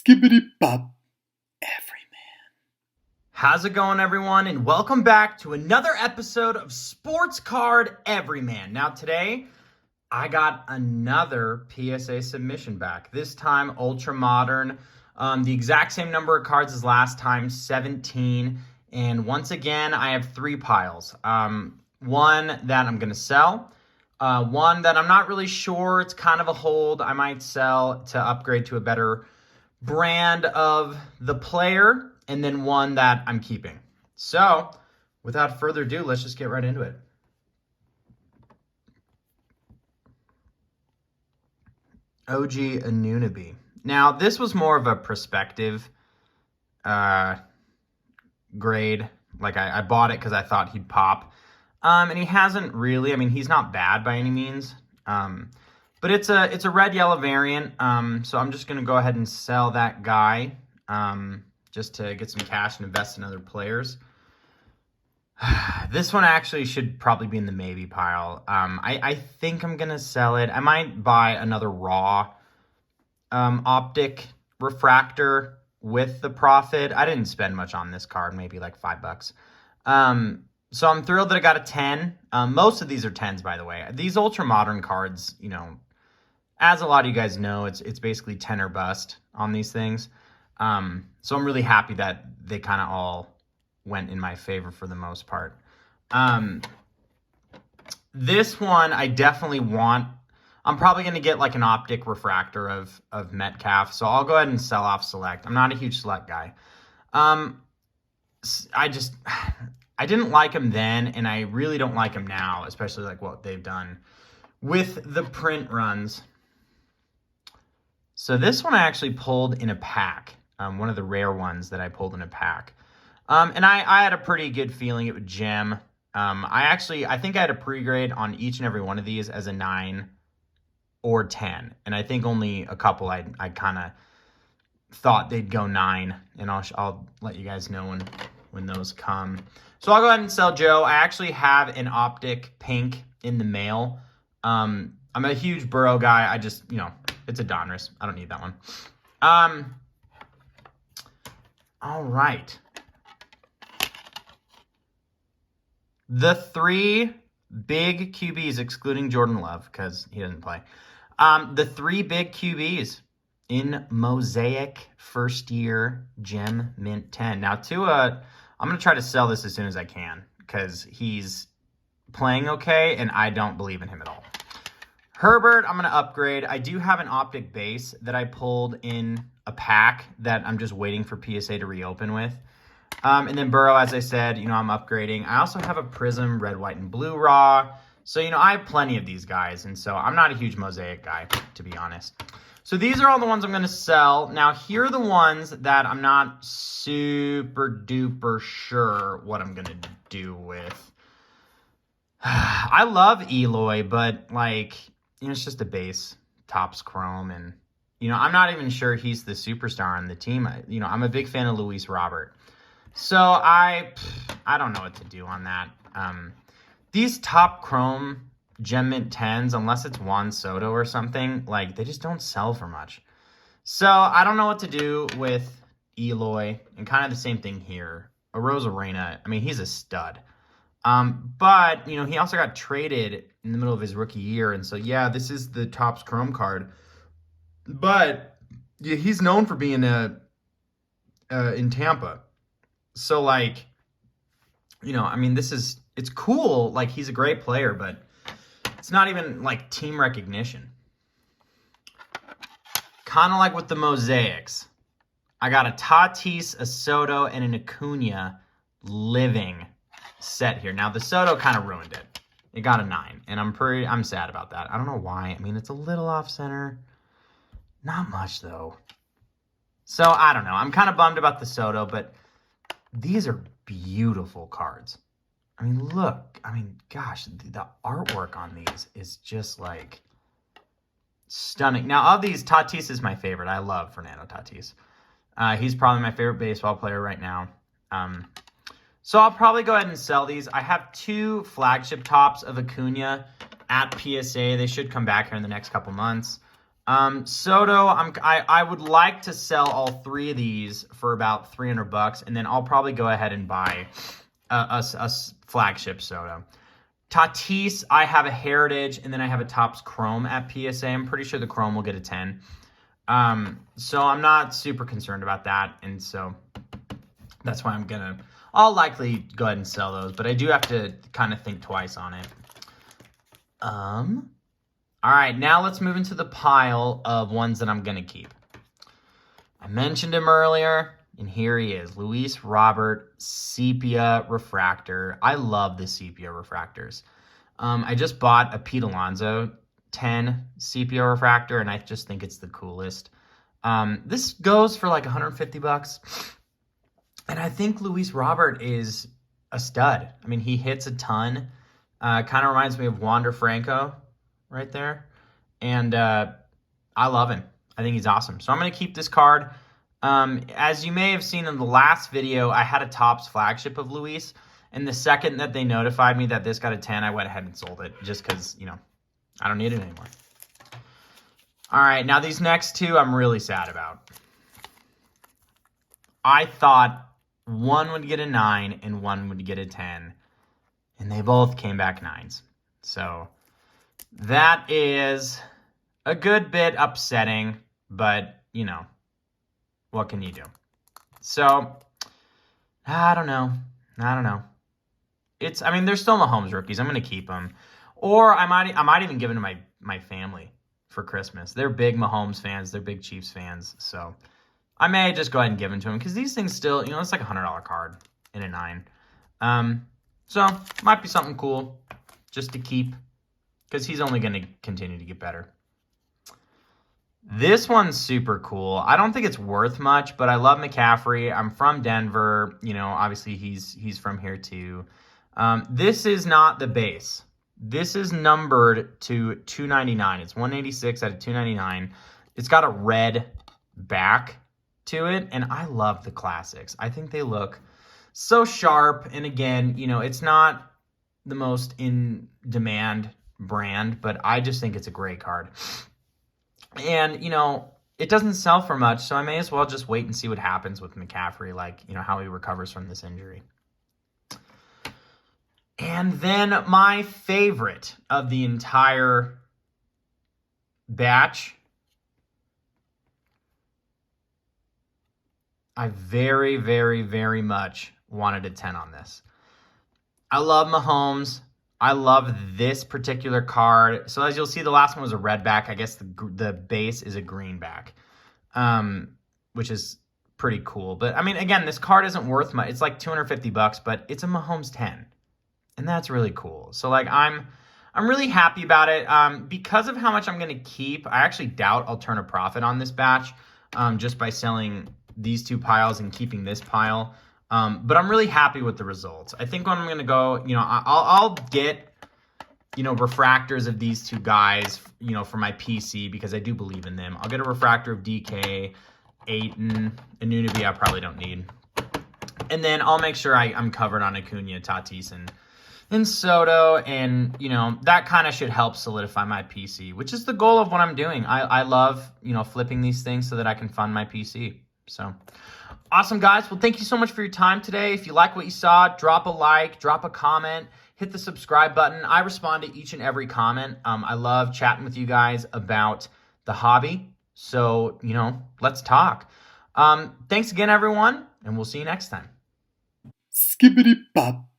Skibbity bop, everyman. How's it going, everyone? And welcome back to another episode of Sports Card Everyman. Now, today, I got another PSA submission back. This time, ultra modern. The exact same number of cards as last time, 17. And once again, I have three piles. One that I'm going to sell. One that I'm not really sure. It's kind of a hold. I might sell to upgrade to a better brand of the player, and then one that I'm keeping. So, without further ado, let's just get right into it. OG Anunoby. Now, this was more of a perspective grade. Like, I bought it because I thought he'd pop. And he hasn't really. I mean, he's not bad by any means. But it's a red-yellow variant, so I'm just going to go ahead and sell that guy just to get some cash and invest in other players. This one actually should probably be in the maybe pile. I think I'm going to sell it. I might buy another raw optic refractor with the profit. I didn't spend much on this card, maybe like $5. So I'm thrilled that I got a 10. Most of these are 10s, by the way. These ultra modern cards, you know, as a lot of you guys know, it's basically 10 or bust on these things. So I'm really happy that they kind of all went in my favor for the most part. This one I definitely want. I'm probably going to get like an optic refractor of Metcalf. So I'll go ahead and sell off Select. I'm not a huge Select guy. I didn't like him then, and I really don't like him now, especially like what they've done with the print runs. So this one I actually pulled in a pack, one of the rare ones that I pulled in a pack. And I had a pretty good feeling it would gem. I think I had a pre-grade on each and every one of these as a 9 or 10. And I think only a couple I kind of thought they'd go 9. And I'll let you guys know when those come. So I'll go ahead and sell Joe. I actually have an optic pink in the mail. I'm a huge Burrow guy. I just, it's a Donruss. I don't need that one. All right. The three big QBs, excluding Jordan Love, because he doesn't play. The three big QBs in Mosaic first year Gem Mint 10. Now, Tua, I'm going to try to sell this as soon as I can because he's playing okay, and I don't believe in him at all. Herbert, I'm going to upgrade. I do have an optic base that I pulled in a pack that I'm just waiting for PSA to reopen with. And then Burrow, as I said, I'm upgrading. I also have a Prism red, white, and blue raw. So, I have plenty of these guys, and so I'm not a huge Mosaic guy, to be honest. So these are all the ones I'm going to sell. Now, here are the ones that I'm not super duper sure what I'm going to do with. I love Eloy, but it's just a base Topps Chrome, and I'm not even sure he's the superstar on the team. I'm a big fan of Luis Robert. So I don't know what to do on that. These top Chrome Gem Mint 10s, unless it's Juan Soto or something, they just don't sell for much. So I don't know what to do with Eloy, and kind of the same thing here. Arozarena, he's a stud. But, he also got traded in the middle of his rookie year, and so, yeah, this is the Topps Chrome card. But, yeah, he's known for being in Tampa. So, it's cool. He's a great player, but it's not even, team recognition. Kind of like with the Mosaics. I got a Tatis, a Soto, and an Acuna living set here. Now, the Soto kind of ruined it. It got a 9, and I'm sad about that. I don't know why. It's a little off-center. Not much, though. So, I don't know. I'm kind of bummed about the Soto, but these are beautiful cards. Look. Gosh, the artwork on these is just, stunning. Now, of these, Tatis is my favorite. I love Fernando Tatis. He's probably my favorite baseball player right now. So I'll probably go ahead and sell these. I have 2 flagship tops of Acuna at PSA. They should come back here in the next couple months. Soto, I would like to sell all three of these for about $300, and then I'll probably go ahead and buy a flagship Soto. Tatis, I have a Heritage, and then I have a Topps Chrome at PSA. I'm pretty sure the Chrome will get a 10. So I'm not super concerned about that, and so that's why I'll likely go ahead and sell those, but I do have to kind of think twice on it. All right, now let's move into the pile of ones that I'm going to keep. I mentioned him earlier, and here he is, Luis Robert Sepia Refractor. I love the Sepia Refractors. I just bought a Pete Alonso 10 Sepia Refractor, and I just think it's the coolest. This goes for like $150, and I think Luis Robert is a stud. I mean, he hits a ton. Kind of reminds me of Wander Franco right there. And I love him. I think he's awesome. So I'm going to keep this card. As you may have seen in the last video, I had a Topps flagship of Luis. And the second that they notified me that this got a 10, I went ahead and sold it just because, I don't need it anymore. All right, now these next two I'm really sad about. I thought one would get a 9 and one would get a 10. And they both came back 9s. So that is a good bit upsetting, but, what can you do? So, I don't know. They're still Mahomes rookies. I'm going to keep them. Or I might even give them to my family for Christmas. They're big Mahomes fans. They're big Chiefs fans. So I may just go ahead and give them to them because these things still, it's like a $100 card in a 9. So might be something cool just to keep because he's only going to continue to get better. This one's super cool. I don't think it's worth much, but I love McCaffrey. I'm from Denver. Obviously he's from here too. This is not the base. This is numbered to 299. It's 186 out of 299. It's got a red back to it, and I love the classics. I think they look so sharp, and again, it's not the most in demand brand, but I just think it's a great card. And, it doesn't sell for much, so I may as well just wait and see what happens with McCaffrey, how he recovers from this injury. And then my favorite of the entire batch, I very, very, very much wanted a 10 on this. I love Mahomes. I love this particular card. So as you'll see, the last one was a red back. I guess the base is a green back, which is pretty cool. But again, this card isn't worth much. It's like $250, but it's a Mahomes 10. And that's really cool. So I'm really happy about it. Because of how much I'm going to keep, I actually doubt I'll turn a profit on this batch just by selling these two piles and keeping this pile. But I'm really happy with the results. I think when I'm going to go, I'll get, refractors of these two guys, for my PC because I do believe in them. I'll get a refractor of DK, Ayton, Anunoby I probably don't need. And then I'll make sure I'm covered on Acuna, Tatis, and Soto, and, that kind of should help solidify my PC, which is the goal of what I'm doing. I love, flipping these things so that I can fund my PC. So, awesome, guys. Well, thank you so much for your time today. If you like what you saw, drop a like, drop a comment, hit the subscribe button. I respond to each and every comment. I love chatting with you guys about the hobby. So, let's talk. Thanks again, everyone, and we'll see you next time. Skibbity bop.